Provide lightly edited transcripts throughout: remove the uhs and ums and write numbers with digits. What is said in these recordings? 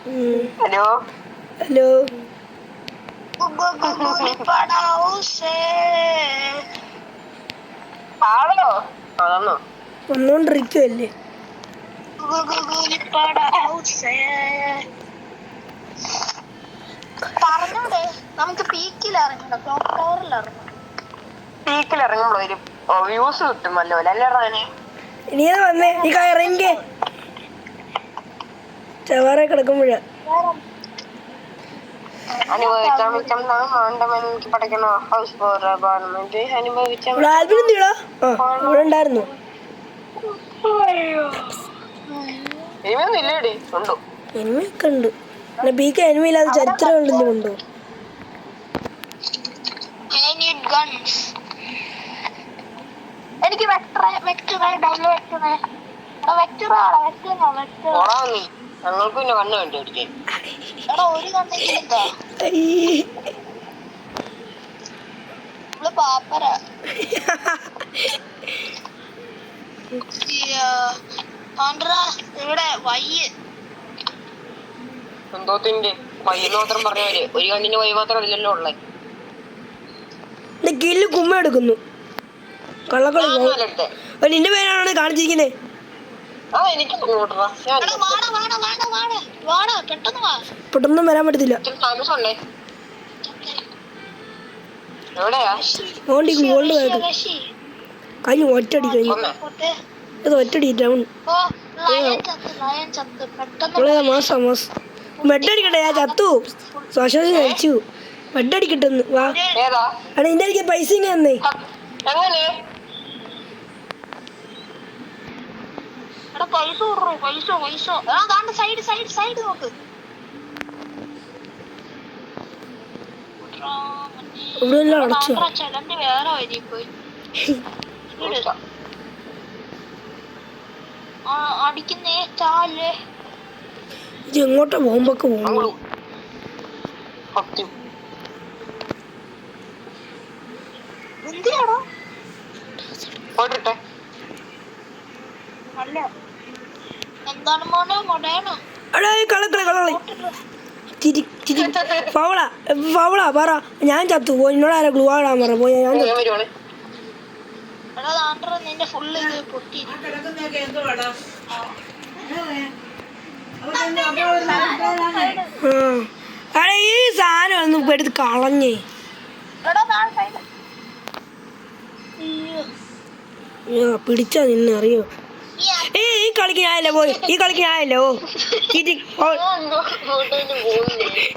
Hello hello ആണോ അതാണോ വന്നോണ്ടിരിക്കുവല്ലേ പറഞ്ഞൂടെ നമുക്ക് പീക്കിൽ ഇറങ്ങണം ക്ലോക്ക് ടവറിൽ ഇറങ്ങണം പീക്കിൽ ഇറങ്ങുമ്പോൾ ഒരു വ്യൂസ് കിട്ടും വല്ലപോലെ അല്ലേടാ ഇനി വന്നേ ഈ ഇറങ്ങി ചവാറ കിടക്കുമ്പോഴാ അനുഭവിക്കാൻ മിച്ചം എനിക്ക് പഠിക്കണോ ഹൗസ് ഗവൺമെന്റ് അനുഭവിച്ച ഉണ്ടായിരുന്നു ഇനിമയൊന്നും ഇല്ലേടി ഉണ്ടോ എനിമയൊക്കെ ഉണ്ട് പിന്നെ ബീക്ക് എനിമയില്ലാതെ ചരിത്രം ഉണ്ടെന്ന് കൊണ്ടോ എനിക്ക് ഞങ്ങൾക്ക് പിന്നെ കണ്ണ് വേണ്ടി അടിക്കാൻ ഒരു കണ്ണെങ്കിലും പാപ്പര ഇവിടെ വയ്യ എന്തോത്തിന്റെ വയ്യെന്ന് മാത്രം പറഞ്ഞവര് ഒരു കണ്ണിന് വൈ മാത്രം ഇല്ലല്ലോ ഉള്ളേ കില്ല് കുമ്മ എടുക്കുന്നു കള്ളക്കളി നിന്റെ പേരാണ് കാണിച്ചിരിക്കുന്നേ പെട്ടെന്ന് വരാൻ പറ്റത്തില്ല ഗോൾഡ് കഴിഞ്ഞു ഒറ്റടി കഴിഞ്ഞു അത് ഒറ്റടി ഡൗൺ മാസം ബെഡടിക്കട്ടെ ഞാൻ ചത്തു ശ്വാസം കഴിച്ചു ബെഡടിക്കട്ടെന്ന് വാ എടാ നിന്റെ എനിക്ക് പൈസ തന്നേ സൈഡ് നോക്ക് ഇവിടെ അടച്ചു വേറെ വരി പോയി അടിക്കുന്നേ ചാലേ ഇത് എങ്ങോട്ടാ ബോംബൊക്കെ പോകുന്നു എന്തിനാണോ അല്ല എന്താണ് മോനെ മൊടയാണോ ഫൗളാ പറ ഞാൻ ചത്തു പോയി എന്നോട് ആരാ ഗ്ലൂ ആടാൻ പറ പോയി ഞാൻ നിന്റെ ഫുള്ള് ഇത് പൊട്ടി ഈ സാധനം ഒന്നും എടുത്ത് കളഞ്ഞേ പിടിച്ചാ നിന്നെ അറിയോ ഈ കളിക്ക് ഞാനല്ലേ പോയി ഈ കളിക്ക് ഞാനല്ലേ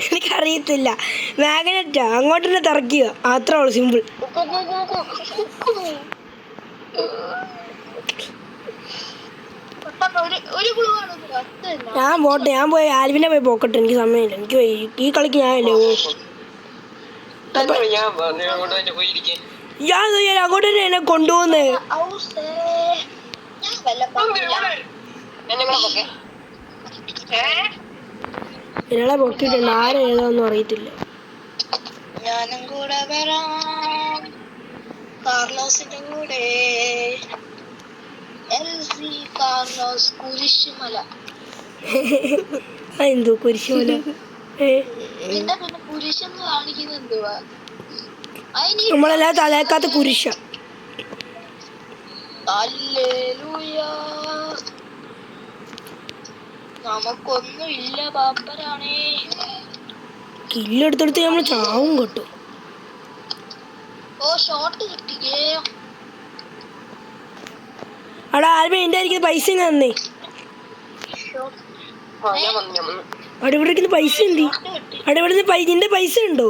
എനിക്കറിയത്തില്ല മാഗ്നറ്റാ അങ്ങോട്ട് തന്നെ തിറക്കുക അത്രേ ഉള്ളു സിമ്പിൾ ഞാൻ പോട്ടെ ഞാൻ പോയി ആൽവിനെ പോയി പോക്കട്ടെ എനിക്ക് സമയമില്ല എനിക്ക് ഈ കളിക്ക് ഞാനല്ലേ ഞാൻ അങ്ങോട്ട് തന്നെ എന്നെ കൊണ്ടുപോകുന്നേ ഇയാളെ പൊക്കിട്ടുണ്ട് ആരും ഏതാന്നും അറിയത്തില്ല ഞാനും കൂടെ വരാം കാർലോസിന്റെ കൂടെ കാർലോസ് കുരിശുമല എന്തോ കുരിശുമല പിന്നെ കുരിശെന്ന് കാണിക്കുന്നത് എന്തുവാ നമ്മളെല്ലാം തലക്കാത്ത കുരിശ നമുക്കൊന്നും ഇല്ല പാപ്പരാണേ കില്ലെടുത്തെടുത്ത് നമ്മള് ചാവും കേട്ടോ ഷോട്ട് കിട്ടിക്കേ അവിടെ ആൽബി എന്റെ ആയിരിക്കും പൈസ തന്നേ അവിടെ ഇവിടെ ഇരിക്കുന്ന പൈസ എന്തി അവിടെ ഇവിടെ നിന്റെ പൈസ ഉണ്ടോ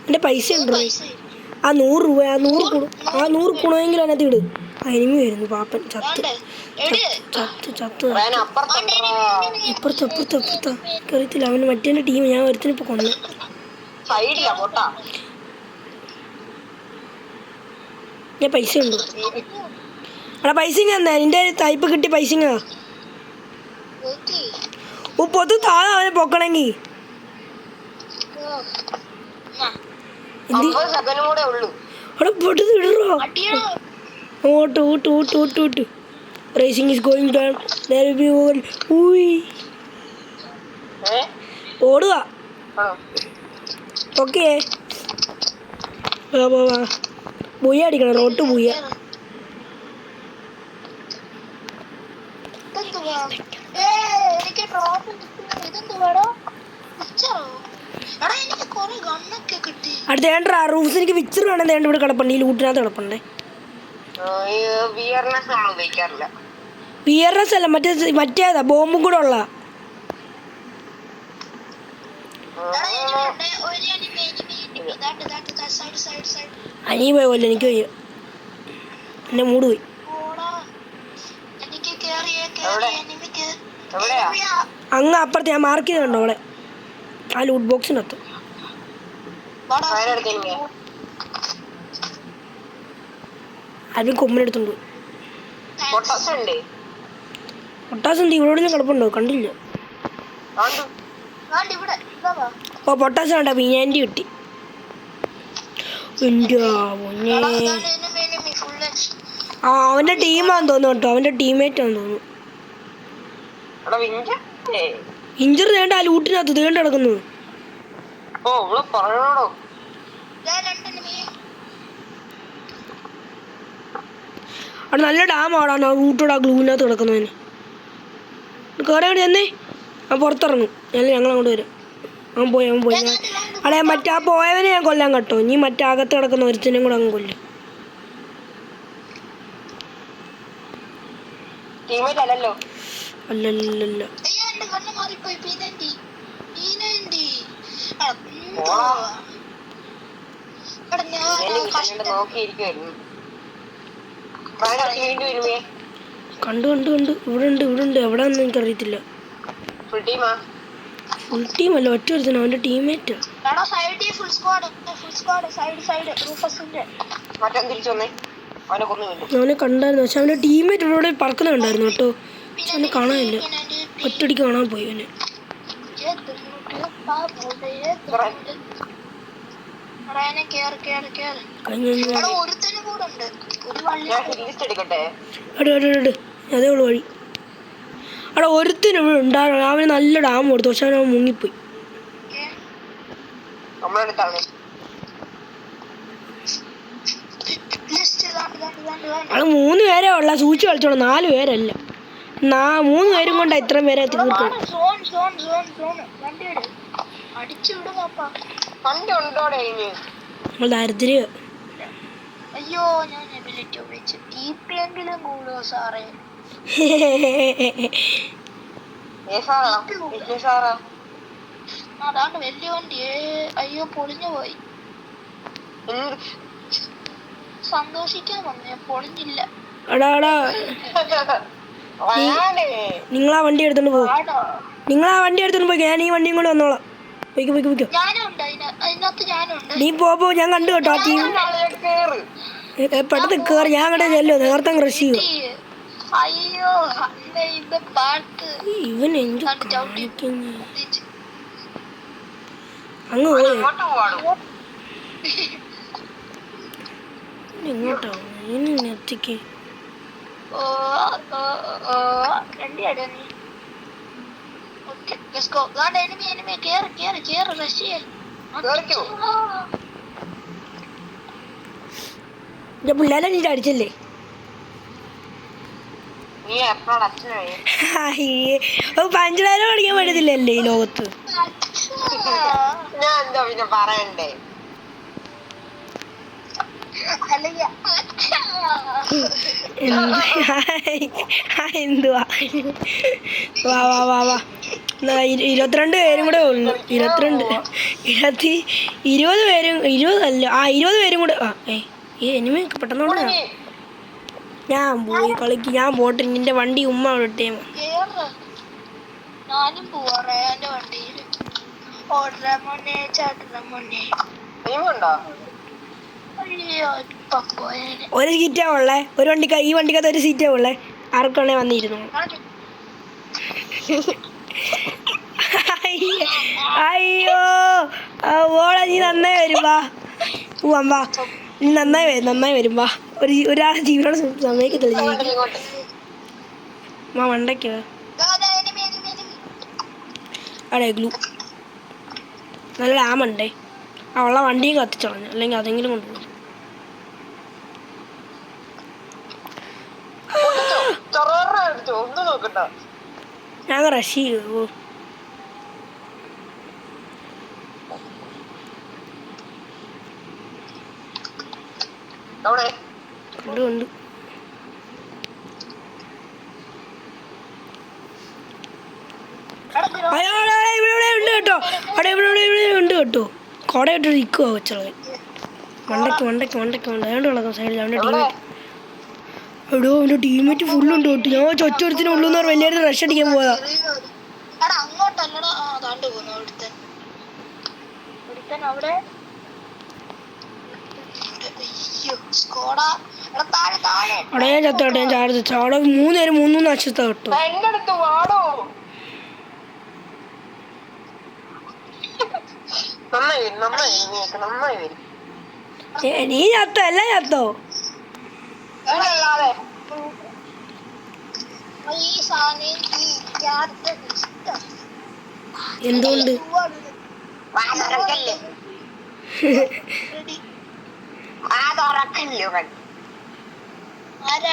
എന്റെ പൈസ ഉണ്ടോ ആ 100 രൂപ ആ 100 ഗുണമെങ്കിലും അതിനകത്ത് ഇട് എനിമി വരുന്നു പാപ്പൻ ചത്ത് അപ്പുറത്ത് അറിയത്തില്ല അവന് മറ്റേ ടീം ഞാൻ ഒരുത്തിനിപ്പോ കൊന്നു ഞാൻ പൈസ ഉണ്ടോ അവിടെ പൈസ തന്നേ നിന്റെ തയ്പ് കിട്ടിയ പൈസ പൊതു താഴെ അവനെ പൊക്കണമെങ്കി അവിടെ പൊട്ടത് ഇടറോ ഓട്ട് racing is going down. There will be one. Ui. ഓടുക. ആണോ? ഓക്കെ ബുയ അടിക്കണം. റോട്ട് ബുയ. ഇതെന്തുവാ? എനിക്ക് ഡ്രോപ്പ് ഇതെന്തുവാടോ? പിക്ചറോ? എടാ എനിക്ക് കുറെ ഗണ്ണൊക്കെ കിട്ടി. അടുത്ത വേണ്ട റൂഫ്സ്. എനിക്ക് പിക്ചർ വേണം. വേണ്ട ഇവിടെ കിടപ്പുണ്ട്. ഈ ലൂട്ടിനകത്ത് കിടപ്പുണ്ടേ. വിയർനെസ് നമ്മൾ ഉപയോഗിക്കാറില്ല. പിയർനെസ് അല്ല, മറ്റേതാ ബോംബും കൂടെ ഉള്ള. അനിയ പോയ പോലെ എനിക്ക് വയ്യ. എന്റെ മൂട് പോയി. അങ്ങ് അപ്പുറത്ത് ഞാൻ മാർക്ക് ചെയ്തിട്ടുണ്ടോ അവിടെ ആ ലൂട്ട് ബോക്സിനകത്ത്. അതിന് കൊമ്മിനെടുത്തുണ്ട്. പൊട്ടാസ് എന്ത് ഇവിടെ കിടപ്പുണ്ടോ? കണ്ടില്ല. ഓ പൊട്ടാസ് വേണ്ട. പീനാൻറ്റി കിട്ടി. ആ അവന്റെ ടീമാന്ന് തോന്നുന്നു കേട്ടോ. അവന്റെ ടീമേറ്റ് ആണെന്ന് തോന്നുന്നു. ഇഞ്ചർ വേണ്ട. ആ ലൂട്ടിനകത്ത് തേണ്ട കിടക്കുന്നു. അവിടെ നല്ല ഡാം ആടാണ്. ആ റൂട്ടോടെ ആ ഗ്ലൂവിനകത്ത് കിടക്കുന്നതിന് കയറി ചെന്നേ. ആ പുറത്തിറങ്ങും. ഞങ്ങൾ അങ്ങോട്ട് വരും. അവൻ പോയി. അവിടെ മറ്റേ പോയവനെ ഞാൻ കൊല്ലാൻ കേട്ടോ. ഇനി മറ്റേ അകത്ത് കിടക്കുന്ന ഒരുത്തിനും കൂടെ അങ്ങ് കൊല്ലും. അല്ലല്ല കണ്ടു. ഇവിടെ ഉണ്ട്. എവിടെയാണെന്ന് എനിക്കറിയത്തില്ല. ഫുൾ ടീം അല്ല, ഒറ്റ ഒരുത്തന. അവന്റെ ടീമേറ്റ്. അവനെ കണ്ടായിരുന്നു. പക്ഷെ അവന്റെ ടീമേറ്റ് ഇവിടെ പറക്കുന്നുണ്ടായിരുന്നു കേട്ടോ. പക്ഷെ അവനെ കാണാനില്ല. ഒറ്റടിക്ക് കാണാൻ പോയി അവനെ. അതേ ഉള്ളു വഴി. അവിടെ ഒരുത്തിന് ഇവിടെ ഉണ്ടായിരുന്നു. അവന് നല്ല ഡാം കൊടുത്തു. പക്ഷെ അവൻ മുങ്ങിപ്പോയി. അത് 3 പേരേ ഉള്ള. സൂചിച്ച് കളിച്ചോളൂ. 4 പേരല്ല. 3 പേരും കൊണ്ടാ ഇത്രയും പേരെ തീർക്കും. ദാരിദ്ര്യ. അയ്യോ ഞാൻ എബിലിറ്റി ഉപയോഗിച്ചു. ടിപിയെങ്കിലും കൂടുവോ സാറേ? അതാണ് വലിയ വണ്ടി. അയ്യോ പൊളിഞ്ഞു പോയി. സന്തോഷിക്കാൻ വന്നേ, പൊളിഞ്ഞില്ല. നിങ്ങളാ വണ്ടി എടുത്തോണ്ട് പോകും. ഞാൻ ഈ വണ്ടിയും കൊണ്ട് വന്നോളാം. പോയിക്കോ. നീ പോ. ഞാൻ കണ്ടു കേട്ടോ ആ ടീം. പെട്ടെന്ന് കേറി. ഞാൻ കണ്ടേ ചെല്ലോ. നേരത്തെ റഷ് ചെയ്യും. ഇവൻ എന്ത് അങ്ങ് പോയി. എങ്ങോട്ടാ എത്തിക്ക്? പിള്ളേരെ നീ അടിച്ചല്ലേ? പഞ്ചഡയലോഗ് പഠിക്കാൻ പറ്റത്തില്ലല്ലേ ഈ ലോകത്ത്? എന്തുവാ? വാ 22 പേരും കൂടെ ഉള്ളു. 20 പേരും 20 പേരും കൂടെ. ഈ എനിമയൊക്കെ പെട്ടെന്ന് ഞാൻ പോയി കളിക്ക്. ഞാൻ പോട്ടെ. നിന്റെ വണ്ടി ഉമ്മ വിട്ടേ. ഞാനും പോവാറേ എന്റെ വണ്ടിയിൽ. ഒരു സീറ്റാ ഉള്ളേ. ഒരു വണ്ടിക്ക്. ഈ വണ്ടിക്കകത്ത് ഒരു സീറ്റാ ഉള്ളേ. ആർക്കാണെ വന്നിരുന്നു. അയ്യോ ഓളെ നീ നന്നായി വരും. വാ നീ നന്നായി വരും. വാ. ഒരാളെ ജീവനോട് സമ്മതിക്കത്തില്ല ജീവിക്കാൻ. മണ്ടയ്ക്കോ അതെ ഗ്ലൂ നല്ല ആമുണ്ടേ ആ ഉള്ള വണ്ടിയും കത്തിച്ചു കളഞ്ഞു അല്ലെങ്കിൽ അതെങ്കിലും കൊണ്ടുപോകും അടിച്ചോ ഒന്നും നോക്കണ്ട. ഞാൻ റഷ് ചെയ്തു അവിടെ ഉണ്ട് അയാളെ ഇവിടെ ഉണ്ട് കേട്ടോ അവിടെ ഇവിടെ ഉണ്ട് കേട്ടോ കോട ഇട്ട് നിൽക്കുവോ വെച്ചുള്ളത് മണ്ടയ്ക്ക് അതുകൊണ്ടുള്ളത് സൈഡിൽ അവൻ്റെ ടീമേറ്റ് എടോ അവൻ്റെ ടീമേറ്റ് ഫുള്ളുണ്ട് കേട്ടോ ഞാൻ ഒറ്റൊരുത്തിന് ഉള്ളൂന്ന് പറഞ്ഞാൽ വലിയ റഷ് അടിക്കാൻ പോയതാ എടാ അങ്ങോട്ടല്ലടാ താണ്ട് പോകുന്നു അവിടെ അയ്യോ സ്കോഡാ എടാ താഴെ താഴെ അവിടെ ഞാൻ ചത്തോട്ടെ ഞാൻ ചാർജ് വെച്ചു അവിടെ 3 പേര് 3 നക്ഷത്ര കേട്ടോ എന്റെ അടുത്ത് വാടോ. നന്നായി വരും. നീ ചത്തോ എല്ലാം ചത്തോ അല്ലാതെ ഈ സാധനം ഈ ക്യാരക്ടർ ഇഷ്ടം എന്തുകൊണ്ട് തുറക്കല്ലേ ആരാ